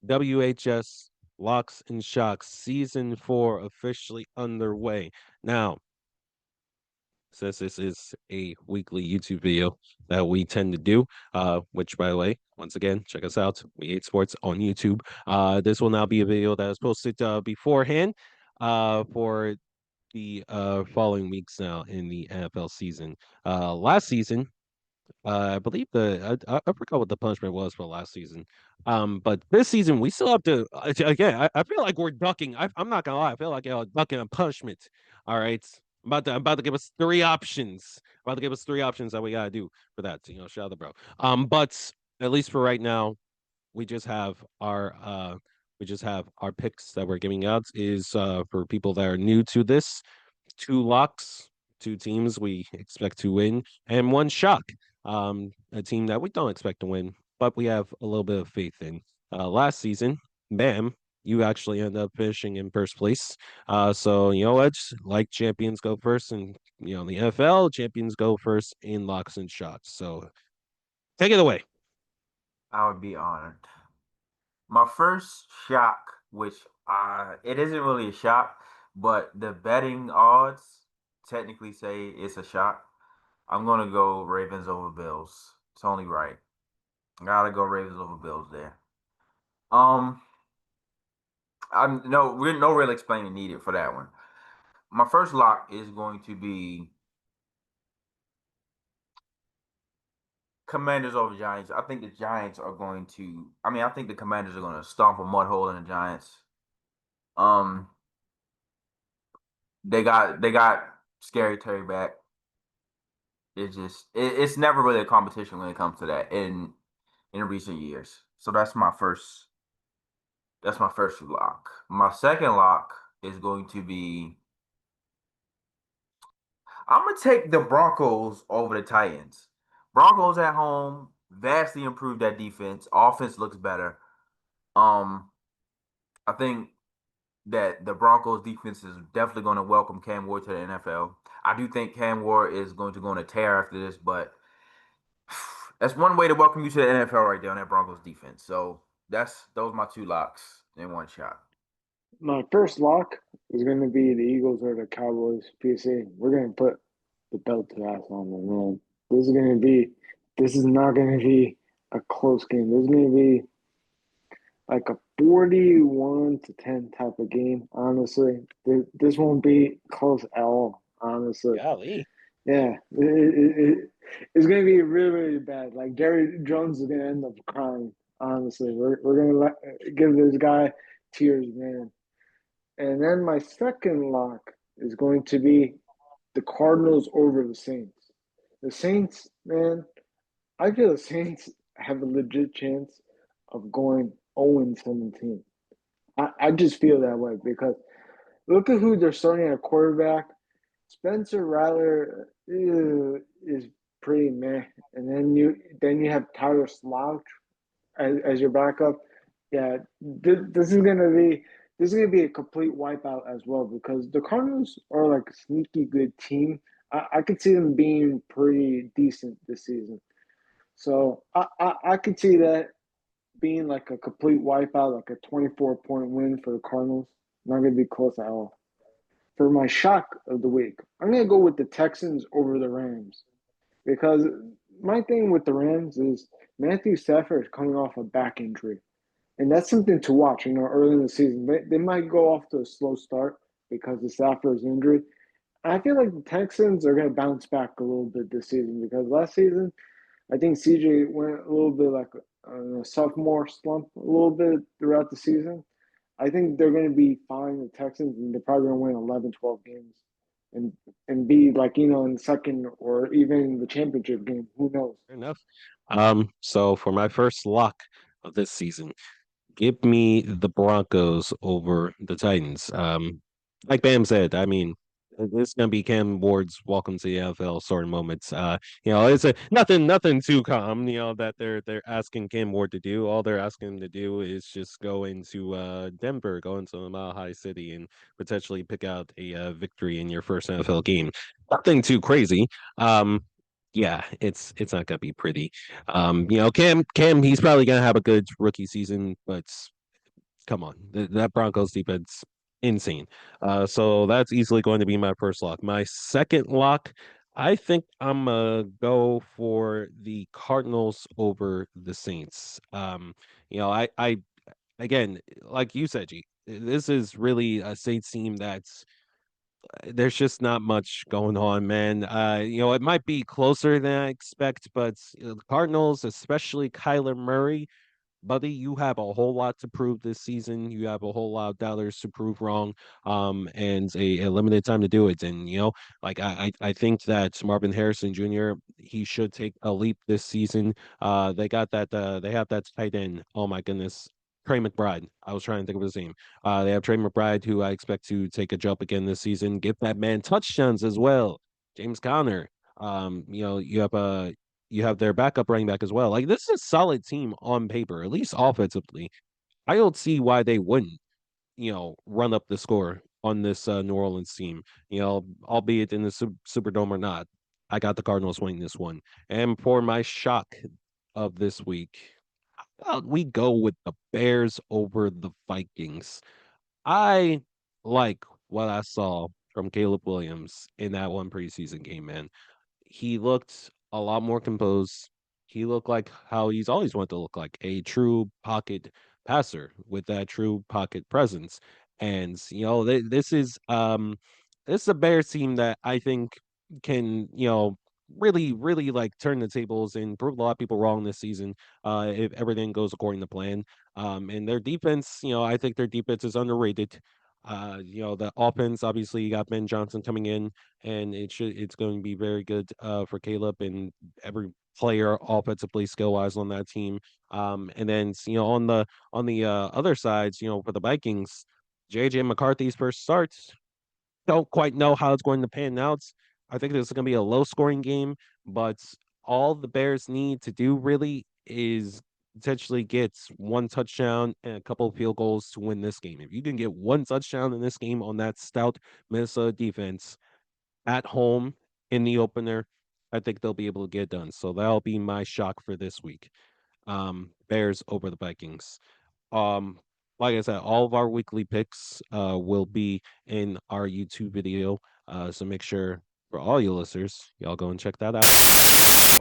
WHS Locks and Shocks Season 4 officially underway. Now, since this is a weekly YouTube video that we tend to do, which by the way, once again, check us out. We Hate Sports on YouTube. This will now be a video that is posted beforehand for the following weeks now in the NFL season. Last season, I believe I forgot what the punishment was for last season. But this season we still have to again. I feel like we're ducking. I'm not gonna lie. I feel like ducking a punishment. All right, I'm about to give us three options. About to give us three options that we gotta do for that. Shout out the bro. But at least for right now, we just have our picks that we're giving out is for people that are new to this, two locks, two teams we expect to win, and one shock, a team that we don't expect to win, but we have a little bit of faith in. Last season, bam, you actually end up finishing in first place. So you know what? Like champions go first, and the NFL champions go first in locks and shots. So take it away. I would be honored. My first shock, which it isn't really a shock, but the betting odds technically say it's a shock. I'm gonna go Ravens over Bills. It's only right. Gotta go Ravens over Bills there. Um, I'm no real explaining needed for that one. My first lock is going to be Commanders over Giants. I think the Giants are going to. I mean, I think the Commanders are going to stomp a mud hole in the Giants. Um, they got scary Terry back. It's never really a competition when it comes to that in recent years. So that's my first lock. My second lock is going to be I'm gonna take the Broncos over the Titans. Broncos at home vastly improved that defense. Offense looks better. Um, I think that the Broncos defense is definitely going to welcome Cam Ward to the NFL. I do think Cam Ward is going to go on a tear after this, but that's one way to welcome you to the NFL right there on that Broncos defense. So those are my two locks in one shot. My first lock is going to be the Eagles or the Cowboys. PC. We're going to put the belt to ass on them, man. This is going to be. This is not going to be a close game. This is going to be like a 41-10 type of game. Honestly, this won't be close at all. Honestly, Golly. yeah, it's going to be really really bad. Like Jerry Jones is going to end up crying. Honestly, we're going to give this guy tears, man. And then my second lock is going to be the Cardinals over the Saints. The Saints, man, I feel the Saints have a legit chance of going 0-17. I just feel that way because look at who they're starting at quarterback. Spencer Rattler is pretty meh, and then you have Tyler Slouch as your backup. Yeah, this is gonna be a complete wipeout as well because the Cardinals are like a sneaky good team. I could see them being pretty decent this season. So I could see that being like a complete wipeout, like a 24-point win for the Cardinals. Not gonna be close at all. For my shock of the week, I'm gonna go with the Texans over the Rams because my thing with the Rams is Matthew Stafford is coming off a back injury. And that's something to watch, early in the season. They might go off to a slow start because of Stafford's injury. I feel like the Texans are going to bounce back a little bit this season because last season, I think CJ went a little bit like a sophomore slump a little bit throughout the season. I think they're going to be fine, the Texans, and they're probably going to win 11, 12 games and be like, in the second or even the championship game. Who knows? Fair enough. So for my first lock of this season, give me the Broncos over the Titans. Like Bam said, I mean, this is gonna be Cam Ward's welcome to the NFL sort of moments. It's nothing too calm, that they're asking Cam Ward to do. All they're asking him to do is just go into Denver, go into a Mile High City, and potentially pick out a victory in your first NFL game. Nothing too crazy. Yeah, it's not gonna be pretty. Cam, he's probably gonna have a good rookie season, but come on, that Broncos defense, insane. So that's easily going to be my first lock. My second lock, I think I'm gonna go for the Cardinals over the Saints. I again, like you said, G, this is really a Saints team that's there's just not much going on, man. It might be closer than I expect, but the Cardinals, especially Kyler Murray, buddy, you have a whole lot to prove this season. You have a whole lot of dollars to prove wrong, and a limited time to do it. And like I think that Marvin Harrison Jr. he should take a leap this season. They have that tight end. Oh my goodness. Trey McBride. I was trying to think of his name. They have Trey McBride, who I expect to take a jump again this season. Give that man touchdowns as well. James Conner. You have their backup running back as well. Like this is a solid team on paper, at least offensively. I don't see why they wouldn't, run up the score on this New Orleans team. Albeit in the Superdome or not. I got the Cardinals winning this one. And for my shock of this week, we go with the Bears over the Vikings. I like what I saw from Caleb Williams in that one preseason game, man. He looked a lot more composed. He looked like how he's always wanted to look like a true pocket passer with that true pocket presence. And this is a Bears team that I think can really really like turn the tables and prove a lot of people wrong this season if everything goes according to plan. And their defense, I think their defense is underrated. The offense, obviously, you got Ben Johnson coming in, and it's going to be very good for Caleb and every player offensively skill wise on that team. And then on the other sides, for the Vikings, JJ McCarthy's first starts don't quite know how it's going to pan out. I think this is going to be a low scoring game, but all the Bears need to do really is potentially get one touchdown and a couple of field goals to win this game. If you can get one touchdown in this game on that stout Minnesota defense at home in the opener, I think they'll be able to get it done. So that'll be my shock for this week. Bears over the Vikings. Um, like I said, all of our weekly picks will be in our YouTube video. So make sure for all you listeners, y'all go and check that out.